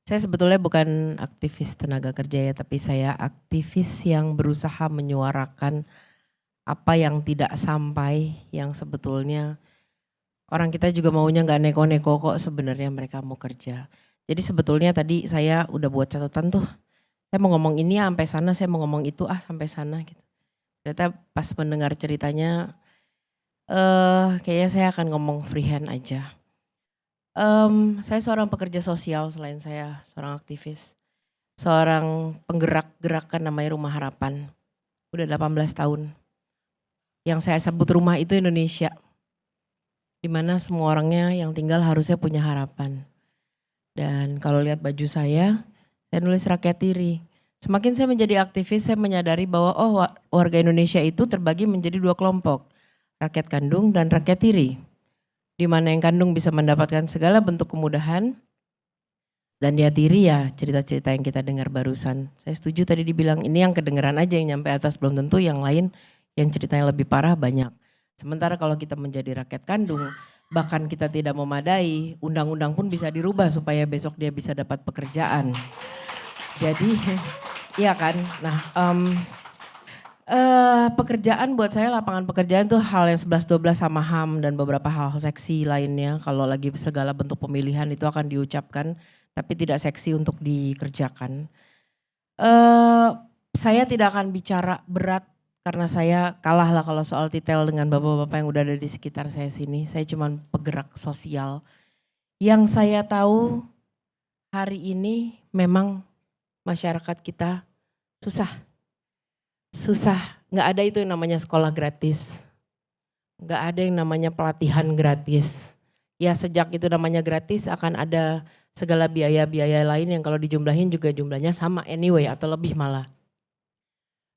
Saya sebetulnya bukan aktivis tenaga kerja ya, tapi saya aktivis yang berusaha menyuarakan apa yang tidak sampai, yang sebetulnya orang kita juga maunya nggak neko-neko kok sebenarnya mereka mau kerja. Jadi sebetulnya tadi saya udah buat catatan tuh, saya mau ngomong ini ya sampai sana, saya mau ngomong itu sampai sana gitu. Ternyata pas mendengar ceritanya, kayaknya saya akan ngomong freehand aja. Saya seorang pekerja sosial selain saya seorang aktivis. Seorang penggerak gerakan namanya Rumah Harapan, udah 18 tahun. Yang saya sebut rumah itu Indonesia, di mana semua orangnya yang tinggal harusnya punya harapan. Dan kalau lihat baju saya nulis rakyat tiri. Semakin saya menjadi aktivis, saya menyadari bahwa warga Indonesia itu terbagi menjadi dua kelompok, rakyat kandung dan rakyat tiri. Di mana yang kandung bisa mendapatkan segala bentuk kemudahan, dan dia tiri ya cerita-cerita yang kita dengar barusan. Saya setuju tadi dibilang ini yang kedengeran aja yang nyampe atas, belum tentu yang lain yang ceritanya lebih parah banyak. Sementara kalau kita menjadi rakyat kandung, bahkan kita tidak memadai, undang-undang pun bisa dirubah supaya besok dia bisa dapat pekerjaan. Jadi iya kan, nah pekerjaan buat saya, lapangan pekerjaan tuh hal yang 11-12 sama HAM dan beberapa hal seksi lainnya. Kalau lagi segala bentuk pemilihan itu akan diucapkan, tapi tidak seksi untuk dikerjakan. Saya tidak akan bicara berat karena saya kalah lah kalau soal detail dengan bapak-bapak yang udah ada di sekitar saya sini. Saya cuman pegerak sosial. Yang saya tahu hari ini memang masyarakat kita susah. Susah, nggak ada itu yang namanya sekolah gratis. Nggak ada yang namanya pelatihan gratis. Ya sejak itu namanya gratis akan ada segala biaya-biaya lain yang kalau dijumlahin juga jumlahnya sama anyway atau lebih malah.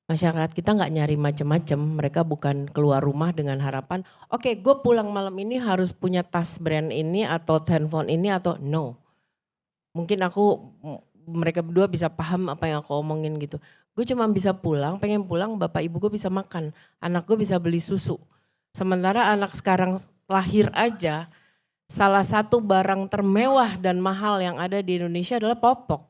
Masyarakat kita nggak nyari macem-macem, mereka bukan keluar rumah dengan harapan, oke gue pulang malam ini harus punya tas brand ini atau handphone ini atau no. Mungkin mereka berdua bisa paham apa yang aku omongin gitu. Gue cuma bisa pulang, pengen pulang bapak ibu gue bisa makan, anak gue bisa beli susu. Sementara anak sekarang lahir aja, salah satu barang termewah dan mahal yang ada di Indonesia adalah popok.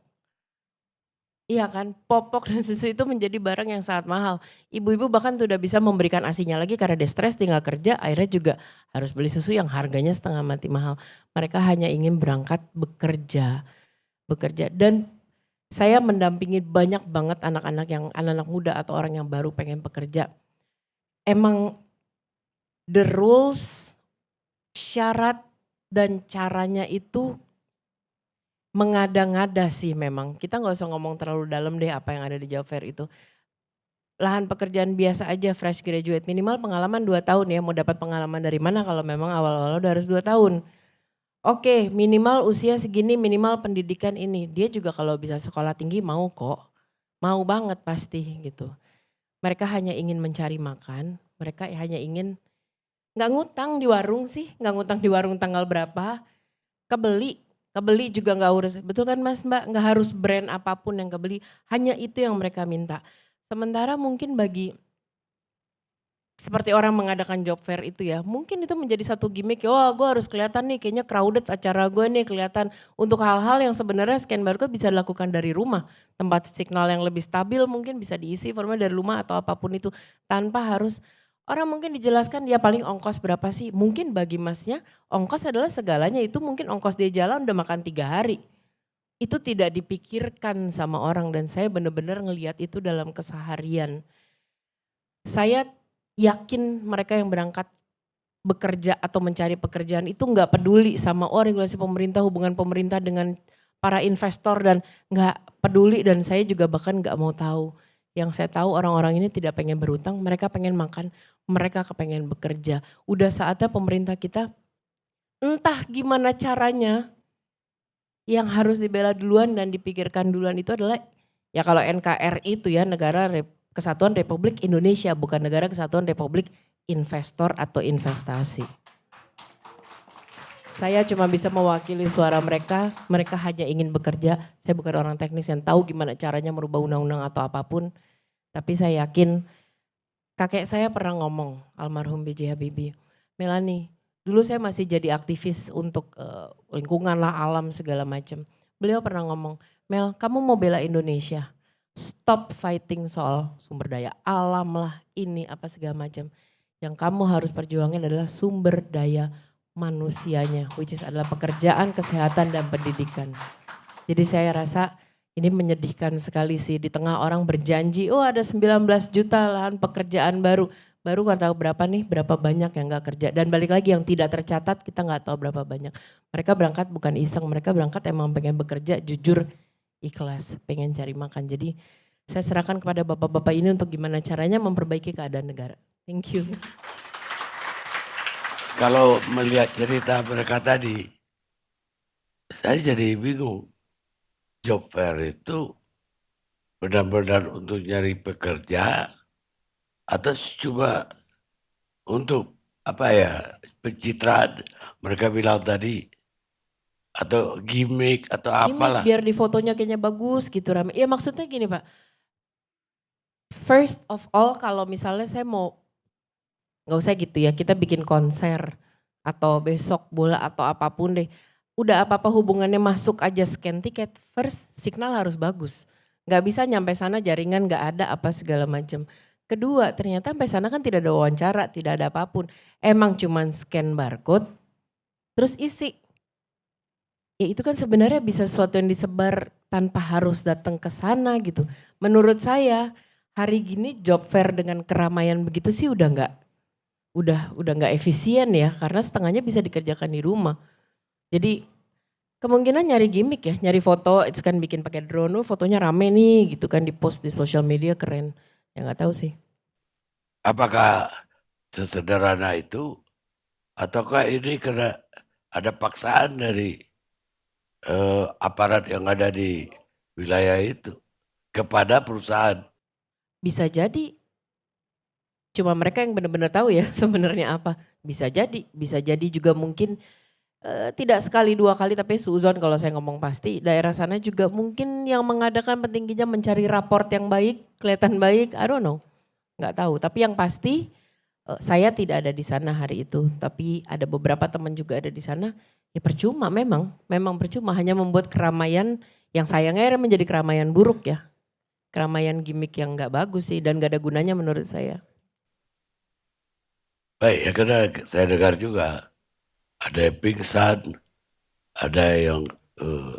Iya kan, popok dan susu itu menjadi barang yang sangat mahal. Ibu-ibu bahkan sudah bisa memberikan asinya lagi karena dia stres tinggal kerja, akhirnya juga harus beli susu yang harganya setengah mati mahal. Mereka hanya ingin berangkat bekerja. Dan saya mendampingi banyak banget anak-anak muda atau orang yang baru pengen bekerja. Emang the rules, syarat dan caranya itu mengada-ngada sih memang. Kita nggak usah ngomong terlalu dalam deh apa yang ada di job fair itu. Lahan pekerjaan biasa aja fresh graduate minimal pengalaman 2 tahun ya, mau dapat pengalaman dari mana kalau memang awal-awal udah harus 2 tahun. Oke, minimal usia segini, minimal pendidikan ini. Dia juga kalau bisa sekolah tinggi mau kok. Mau banget pasti gitu. Mereka hanya ingin mencari makan, mereka hanya ingin nggak ngutang di warung sih, nggak ngutang di warung tanggal berapa, kebeli juga nggak urus. Betul kan Mas Mbak? Nggak harus brand apapun yang kebeli, hanya itu yang mereka minta. Sementara mungkin bagi seperti orang mengadakan job fair itu ya, mungkin itu menjadi satu gimmick, wah gue harus kelihatan nih kayaknya crowded acara gue nih kelihatan untuk hal-hal yang sebenarnya scan barcode bisa dilakukan dari rumah. Tempat signal yang lebih stabil mungkin bisa diisi formnya dari rumah atau apapun itu tanpa harus orang mungkin dijelaskan dia paling ongkos berapa sih. Mungkin bagi masnya ongkos adalah segalanya, itu mungkin ongkos dia jalan udah makan 3 hari. Itu tidak dipikirkan sama orang dan saya benar-benar ngelihat itu dalam keseharian. Saya yakin mereka yang berangkat bekerja atau mencari pekerjaan itu nggak peduli sama regulasi pemerintah, hubungan pemerintah dengan para investor dan nggak peduli dan saya juga bahkan nggak mau tahu. Yang saya tahu orang-orang ini tidak pengen berutang, mereka pengen makan, mereka kepengen bekerja. Udah saatnya pemerintah kita entah gimana caranya yang harus dibela duluan dan dipikirkan duluan itu adalah ya kalau NKRI itu ya Negara Kesatuan Republik Indonesia, bukan Negara Kesatuan Republik Investor atau Investasi. Saya cuma bisa mewakili suara mereka, mereka hanya ingin bekerja. Saya bukan orang teknis yang tahu gimana caranya merubah undang-undang atau apapun. Tapi saya yakin kakek saya pernah ngomong, almarhum B.J. Habibie, Melanie, dulu saya masih jadi aktivis untuk lingkungan lah, alam segala macam. beliau pernah ngomong, "Mel, kamu mau bela Indonesia, stop fighting soal sumber daya alam lah, ini apa segala macam. Yang kamu harus perjuangin adalah sumber daya manusianya, which is adalah pekerjaan, kesehatan, dan pendidikan." Jadi saya rasa ini menyedihkan sekali sih, di tengah orang berjanji, oh ada 19 juta lahan pekerjaan baru. Baru nggak tahu berapa nih, berapa banyak yang nggak kerja. Dan balik lagi yang tidak tercatat kita nggak tahu berapa banyak. Mereka berangkat bukan iseng, mereka berangkat emang pengen bekerja jujur, ikhlas, pengen cari makan. Jadi saya serahkan kepada bapak-bapak ini untuk gimana caranya memperbaiki keadaan negara. Thank you. Kalau melihat cerita mereka tadi, saya jadi bingung. Job fair itu benar-benar untuk nyari pekerja atau cuma untuk apa ya, pencitraan mereka bilang tadi, atau gimmick atau Gimik apalah. biar di fotonya kayaknya bagus gitu rame. Ya maksudnya gini Pak, first of all kalau misalnya saya mau, nggak usah gitu ya, kita bikin konser atau besok bola atau apapun deh. Udah apa-apa hubungannya masuk aja scan tiket, first signal harus bagus. Nggak bisa nyampe sana jaringan nggak ada apa segala macam. Kedua ternyata sampai sana kan tidak ada wawancara, tidak ada apapun. Emang cuman scan barcode terus isi. Ya itu kan sebenarnya bisa sesuatu yang disebar tanpa harus datang ke sana gitu. Menurut saya hari gini job fair dengan keramaian begitu sih udah nggak efisien ya karena setengahnya bisa dikerjakan di rumah. Jadi kemungkinan nyari gimmick ya, nyari foto itu kan bikin pakai drone, oh, fotonya rame nih gitu kan di post di sosial media keren. Ya nggak tahu sih. Apakah sesederhana itu ataukah ini karena ada paksaan dari aparat yang ada di wilayah itu kepada perusahaan? Bisa jadi cuma mereka yang benar-benar tahu ya sebenarnya apa. Bisa jadi juga mungkin tidak sekali dua kali tapi suzon kalau saya ngomong pasti daerah sana juga mungkin yang mengadakan petingginya mencari raport yang baik, kelihatan baik, I don't know, nggak tahu. Tapi yang pasti saya tidak ada di sana hari itu, tapi ada beberapa teman juga ada di sana. Ya percuma memang percuma hanya membuat keramaian yang sayangnya menjadi keramaian buruk ya, keramaian gimmick yang nggak bagus sih dan nggak ada gunanya menurut saya. Baik ya, karena saya dengar juga ada yang pingsan, ada yang eh,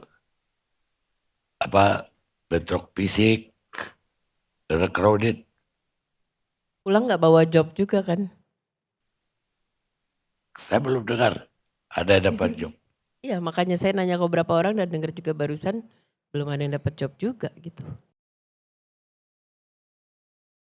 apa bentrok fisik karena crowded. Pulang nggak bawa job juga kan? Saya belum dengar ada yang dapat job. Iya makanya saya nanya ke beberapa orang dan dengar juga barusan belum ada yang dapat job juga gitu.